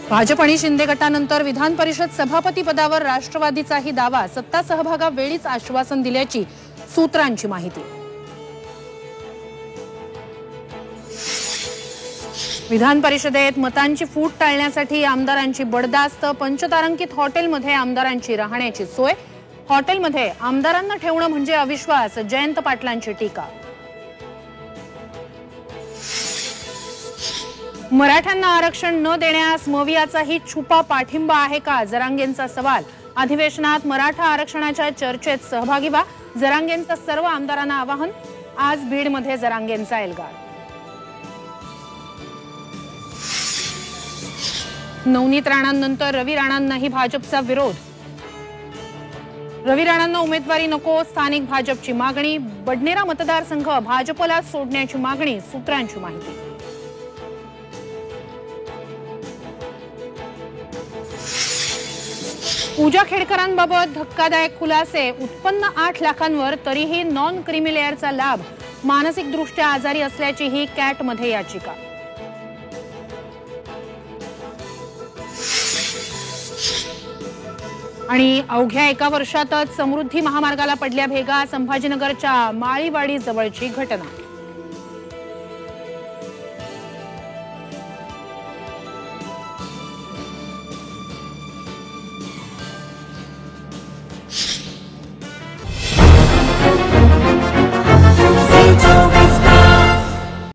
भाजप आणि शिंदे गटानंतर विधान परिषद सभापती पदावर राष्ट्रवादीचाही दावा, सत्ता सहभागावेळीच आश्वासन दिल्याची सूत्रांची माहिती। विधान परिषदेत मतांची फूट टाळण्यासाठी आमदारांची बडदास्त, पंचतारांकित हॉटेलमध्ये आमदारांची राहण्याची सोय, हॉटेलमध्ये आमदारांना ठेवणं म्हणजे अविश्वास, जयंत पाटलांची टीका। मराठ्यांना आरक्षण न देण्यास मवियाचाही छुपा पाठिंबा आहे का, जरांगेंचा सवाल। अधिवेशनात मराठा आरक्षणाच्या चर्चेत सहभागी व्हा, जरांगेंचं सर्व आमदारांना आवाहन। आज बीडमध्ये जरांगेंचा एल्गार। नवनीत राणांनंतर रवी राणांनाही भाजपचा विरोध। रवी राणांना उमेदवारी नको, स्थानिक भाजपची मागणी। बडनेरा मतदारसंघ भाजपला सोडण्याची मागणी, सूत्रांची माहिती। पूजा खेडकरांबाबत धक्कादायक खुलासे, उत्पन्न 8 लाखांवर तरीही नॉन क्रीमी लेअरचा लाभ, मानसिकदृष्ट्या आजारी असल्याची ही कॅटमध्ये याचिका। आणि अवघ्या एका वर्षातच समृद्धी महामार्गाला पडल्या भेगा, संभाजीनगरच्या माळीवाडी जवळची घटना।